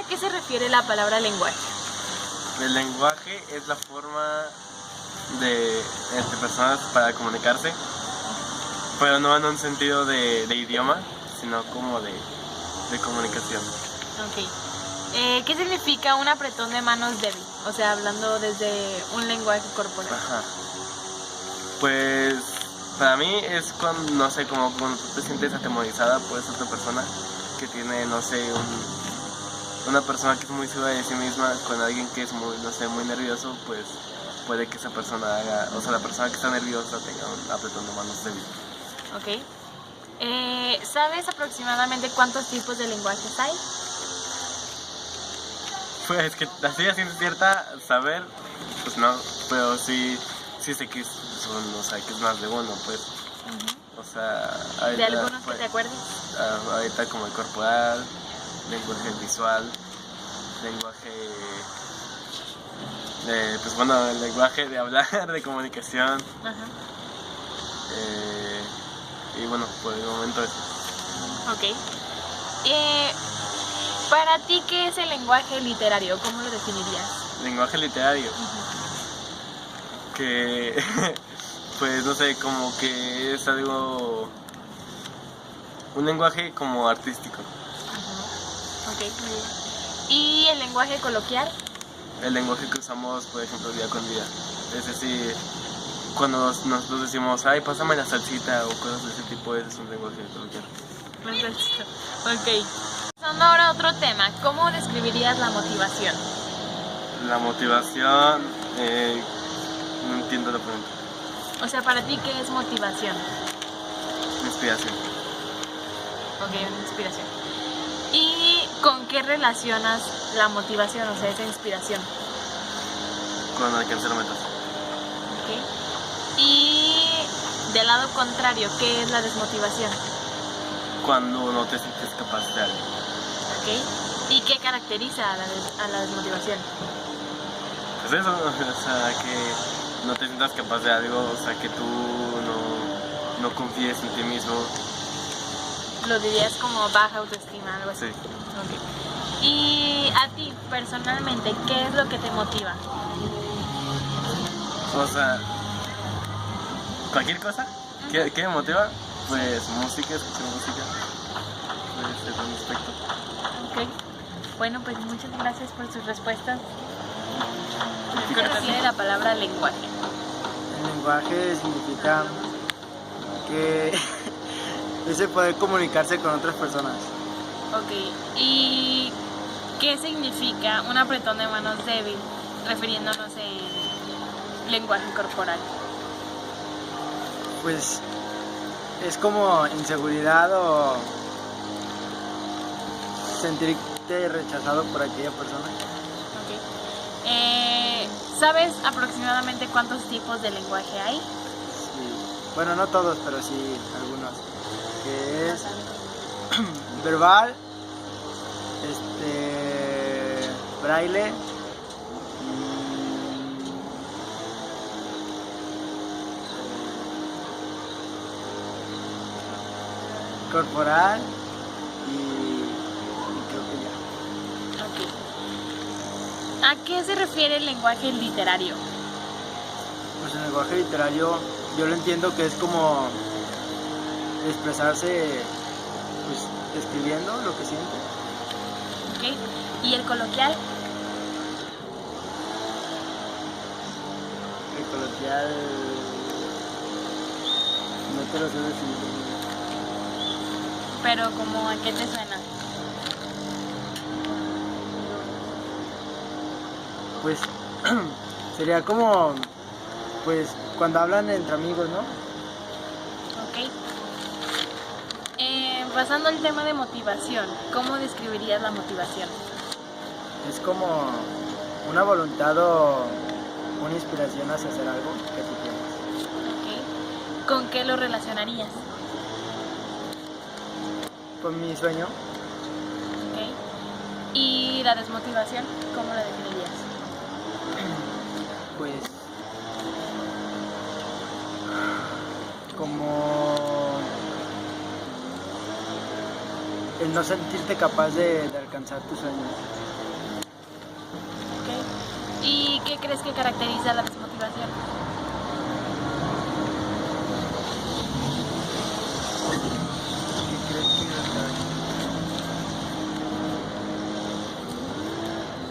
a qué se refiere la palabra lenguaje? El lenguaje es la forma entre personas para comunicarse, pero no en un sentido de idioma, sino como de comunicación. Ok. ¿Qué significa un apretón de manos débil? O sea, hablando desde un lenguaje corporal. Ajá. Pues para mí es cuando, no sé, como cuando tú te sientes atemorizada por esa otra persona que tiene, no sé, una persona que es muy segura de sí misma con alguien que es muy, no sé, muy nervioso, pues puede que esa persona haga, o sea, la persona que está nerviosa tenga un apretón de manos débil. Ok. ¿Sabes aproximadamente cuántos tipos de lenguajes hay? Pues que así a ciencia cierta saber, pues no, pero sí sé que son, o sea, que es más de uno, pues. O sea, ¿De algunos que te acuerdes? Ahorita como el corporal, lenguaje visual, lenguaje, pues bueno, el lenguaje de hablar, de comunicación. Ajá. Y bueno, por el momento eso. Ok. Para ti, ¿qué es el lenguaje literario? ¿Cómo lo definirías? Lenguaje literario. Que, pues no sé, como que es algo, un lenguaje como artístico. Ok, muy bien. ¿Y el lenguaje coloquial? El lenguaje que usamos, por ejemplo, día con día. Es decir, cuando nosotros decimos, ay, pásame la salsita o cosas de ese tipo, ese es un lenguaje coloquial. Ok. Pasando ahora a otro tema, ¿cómo describirías la motivación? La motivación, no entiendo la pregunta. O sea, para ti, ¿qué es motivación? Inspiración. Ok, una inspiración. ¿Y con qué relacionas la motivación, o sea, esa inspiración? Con alcanzar metas. Ok. Y del lado contrario, ¿qué es la desmotivación? Cuando no te sientes capaz de algo. Ok. ¿Y qué caracteriza a la desmotivación? Pues eso, o sea, que no te sientas capaz de algo, o sea, que tú no confíes en ti mismo. Lo dirías como baja autoestima, algo así. Sí. Ok. Y a ti, personalmente, ¿qué es lo que te motiva? O sea, cualquier cosa. ¿Qué me motiva? Pues música, escuchar música. Puede ser un aspecto. Ok. Bueno, pues muchas gracias por sus respuestas. ¿Qué refiere la palabra lenguaje? El lenguaje significa que es el poder comunicarse con otras personas. Ok. ¿Y qué significa un apretón de manos débil, refiriéndonos en lenguaje corporal? Pues es como inseguridad o sentirte rechazado por aquella persona. Ok. ¿Sabes aproximadamente cuántos tipos de lenguaje hay? Sí. Bueno, no todos, pero sí algunos. Que es verbal, braille, corporal y creo que ya. Ok. ¿A qué se refiere el lenguaje literario? Pues el lenguaje literario yo lo entiendo que es como expresarse pues escribiendo lo que siente. Ok. ¿Y el coloquial? El coloquial no te lo sé decir. Pero como ¿a qué te suena? Pues sería como pues cuando hablan entre amigos, ¿no? Ok. Pasando al tema de motivación, ¿cómo describirías la motivación? Es como una voluntad o una inspiración hacia hacer algo que tú tienes. Ok. ¿Con qué lo relacionarías? Con mi sueño, Ok. ¿Y la desmotivación, cómo la definirías? pues como el no sentirte capaz de alcanzar tus sueños. qué crees que caracteriza la desmotivación? ¿Qué crees que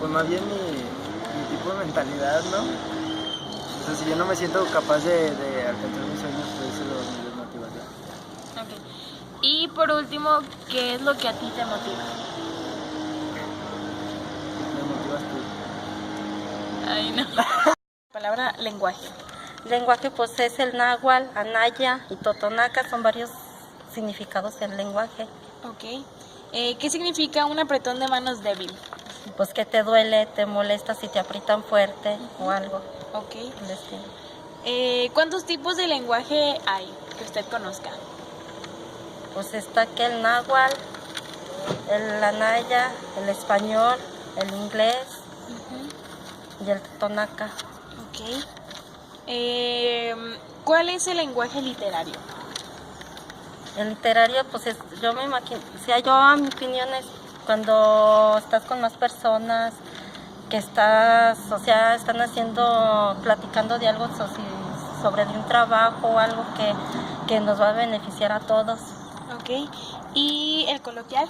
pues más bien mi tipo de mentalidad, ¿no? O sea, si yo no me siento capaz de alcanzar mis sueños, pues eso es mi desmotivación. Ok. Y por último, ¿qué es lo que a ti te motiva? Me motivas tú. Ay, no. Palabra lenguaje. Lenguaje pues es el náhuatl, anaya y totonaca, son varios significados del lenguaje. Ok. ¿Qué significa un apretón de manos débil? Pues que te duele, te molesta si te aprietan fuerte o algo. Ok. Del estilo. ¿Cuántos tipos de lenguaje hay que usted conozca? Pues está que el náhuatl, el anaya, el español, el inglés y el totonaca. Ok. ¿Cuál es el lenguaje literario? El literario, pues yo me imagino, yo a mi opinión es cuando estás con más personas, que están platicando de algo sobre de un trabajo o algo que nos va a beneficiar a todos. Ok. ¿Y el coloquial?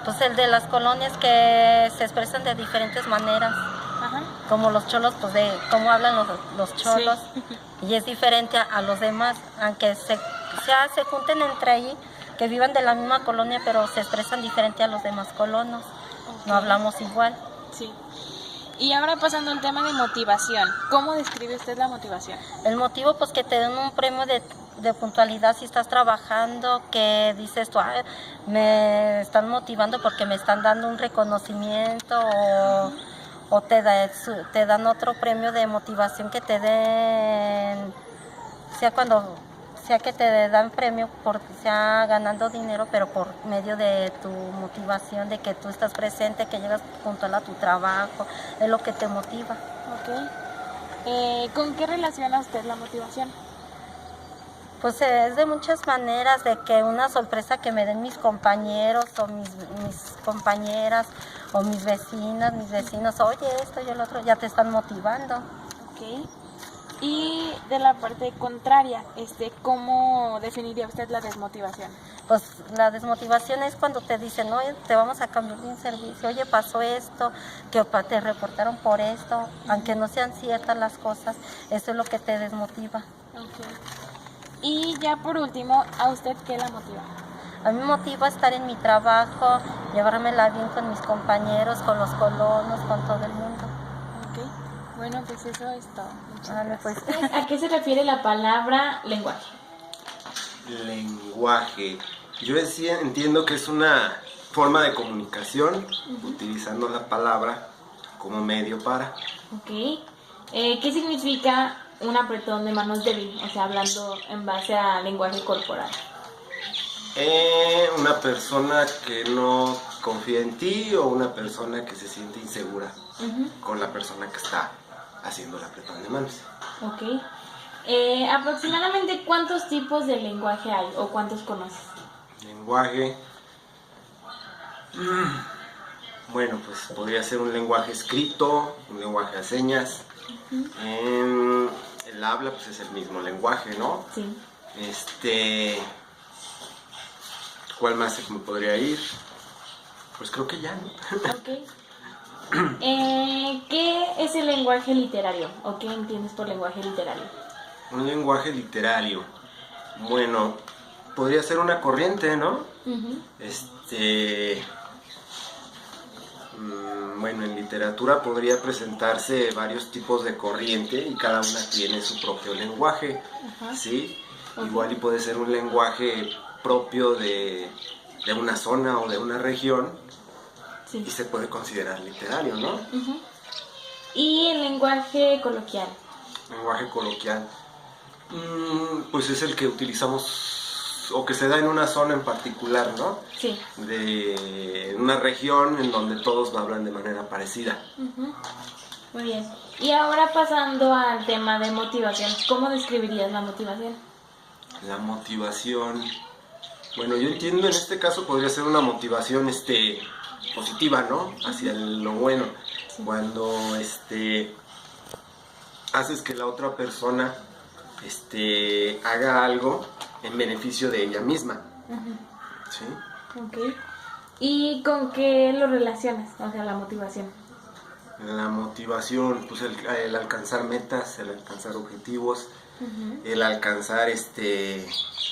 Pues el de las colonias que se expresan de diferentes maneras, Ajá. como los cholos, pues de cómo hablan los cholos, Sí. y es diferente a los demás, aunque se junten entre ahí, que vivan de la misma colonia, pero se expresan diferente a los demás colonos, no Ok. hablamos igual. Sí. Y ahora pasando al tema de motivación, ¿cómo describe usted la motivación? El motivo, pues que te den un premio de puntualidad si estás trabajando, que dices tú, "Ay, me están motivando porque me están dando un reconocimiento", o te dan otro premio de motivación que te den, sea que te dan premio por sea ganando dinero, pero por medio de tu motivación, de que tú estás presente, que llegas puntual a tu trabajo, es lo que te motiva. Ok. ¿Con qué relaciona usted la motivación? Pues es de muchas maneras, de que una sorpresa que me den mis compañeros o mis compañeras o mis vecinas, mis vecinos, oye esto y el otro, ya te están motivando. Ok. Y de la parte contraria, ¿cómo definiría usted la desmotivación? Pues la desmotivación es cuando te dicen, oye, te vamos a cambiar de un servicio, oye, pasó esto, que te reportaron por esto, aunque no sean ciertas las cosas, eso es lo que te desmotiva. Ok. Y ya por último, ¿a usted qué la motiva? A mí me motiva estar en mi trabajo, llevármela bien con mis compañeros, con los colonos, con todo el mundo. Ok. Bueno, pues eso es todo. Muchas Vale, gracias. pues. ¿A qué se refiere la palabra lenguaje? Lenguaje. Yo entiendo que es una forma de comunicación, utilizando la palabra como medio para. Ok. ¿Qué significa un apretón de manos débil? O sea, hablando en base a lenguaje corporal. Una persona que no confía en ti o una persona que se siente insegura con la persona que está haciendo el apretón de manos. Ok. ¿Aproximadamente cuántos tipos de lenguaje hay o cuántos conoces? Lenguaje. Bueno, pues podría ser un lenguaje escrito, un lenguaje a señas. El habla, pues es el mismo lenguaje, ¿no? Sí. ¿Cuál más se me podría ir? Pues creo que ya, ¿no? Ok. ¿Qué es el lenguaje literario? ¿O qué entiendes por lenguaje literario? Un lenguaje literario. Bueno, podría ser una corriente, ¿no? Bueno, en literatura podría presentarse varios tipos de corriente y cada una tiene su propio lenguaje, ¿sí? Igual y puede ser un lenguaje propio de una zona o de una región, Sí. y se puede considerar literario, ¿no? ¿Y el lenguaje coloquial? Lenguaje coloquial, pues es el que utilizamos o que se da en una zona en particular, ¿no? Sí. De una región en donde todos lo hablan de manera parecida. Muy bien. Y ahora pasando al tema de motivación, ¿cómo describirías la motivación? La motivación, bueno, yo entiendo en este caso podría ser una motivación positiva, ¿no? Hacia lo bueno. Cuando haces que la otra persona haga algo en beneficio de ella misma. ¿Sí? Ok. ¿Y con qué lo relacionas? O sea, la motivación. La motivación, pues el alcanzar metas, el alcanzar objetivos, el alcanzar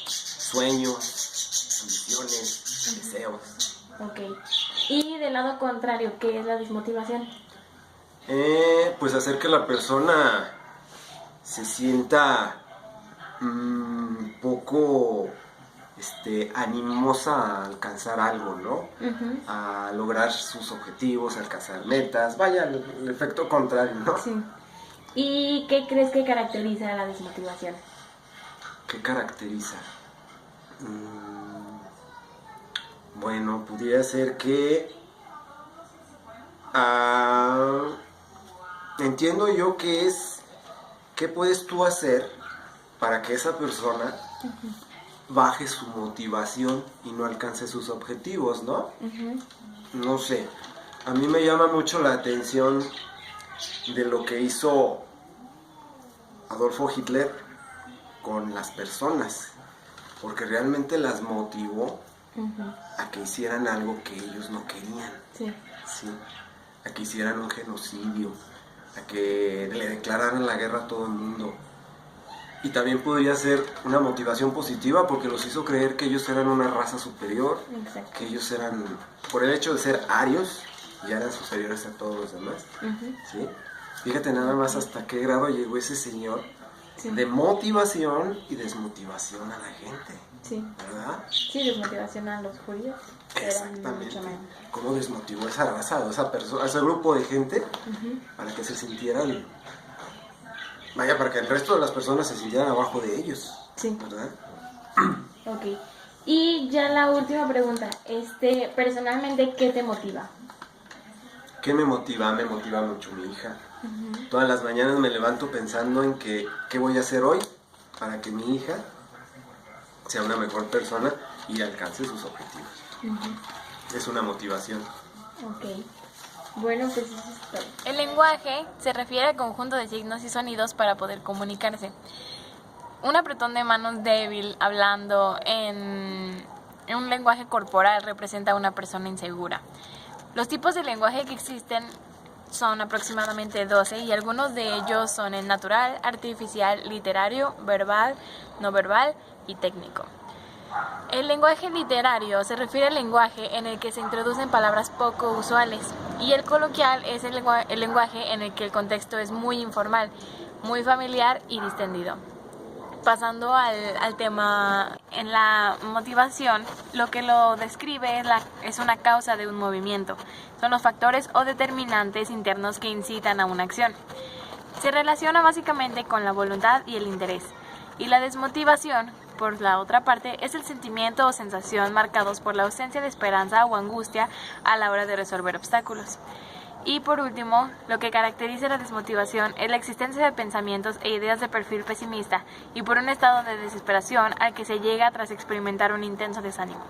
sueños, ambiciones, deseos. Ok. Y del lado contrario, ¿qué es la desmotivación? Pues hacer que la persona se sienta poco animosa a alcanzar algo, ¿no? A lograr sus objetivos, a alcanzar metas, vaya, el efecto contrario, ¿no? Sí. ¿Y qué crees que caracteriza a la desmotivación? ¿Qué caracteriza? Bueno, pudiera ser que entiendo yo que es qué puedes tú hacer para que esa persona baje su motivación y no alcance sus objetivos, ¿no? No sé, a mí me llama mucho la atención de lo que hizo Adolfo Hitler con las personas, porque realmente las motivó a que hicieran algo que ellos no querían, Sí. ¿sí? A que hicieran un genocidio, a que le declararan la guerra a todo el mundo. Y también podría ser una motivación positiva porque los hizo creer que ellos eran una raza superior, Exacto. que ellos eran, por el hecho de ser arios, ya eran superiores a todos los demás, ¿sí? Fíjate nada más hasta qué grado llegó ese señor de motivación y desmotivación a la gente, ¿verdad? Sí, desmotivación a los judíos. Exactamente. Cómo desmotivó esa raza, a esa persona, a ese grupo de gente, para que se sintieran, vaya, para que el resto de las personas se sintieran abajo de ellos, ¿verdad? Ok. Y ya la última pregunta, personalmente, ¿qué te motiva? ¿Qué me motiva? Me motiva mucho mi hija. Todas las mañanas me levanto pensando en qué voy a hacer hoy para que mi hija sea una mejor persona y alcance sus objetivos. Es una motivación. Ok. Bueno, pues eso es todo. El lenguaje se refiere al conjunto de signos y sonidos para poder comunicarse. Un apretón de manos débil hablando en un lenguaje corporal representa a una persona insegura. Los tipos de lenguaje que existen son aproximadamente 12 y algunos de ellos son el natural, artificial, literario, verbal, no verbal y técnico. El lenguaje literario se refiere al lenguaje en el que se introducen palabras poco usuales y el coloquial es el lenguaje en el que el contexto es muy informal, muy familiar y distendido. Pasando al tema en la motivación, lo que lo describe es una causa de un movimiento. Son los factores o determinantes internos que incitan a una acción. Se relaciona básicamente con la voluntad y el interés. Y la desmotivación, por la otra parte, es el sentimiento o sensación marcados por la ausencia de esperanza o angustia a la hora de resolver obstáculos. Y por último, lo que caracteriza la desmotivación es la existencia de pensamientos e ideas de perfil pesimista y por un estado de desesperación al que se llega tras experimentar un intenso desánimo.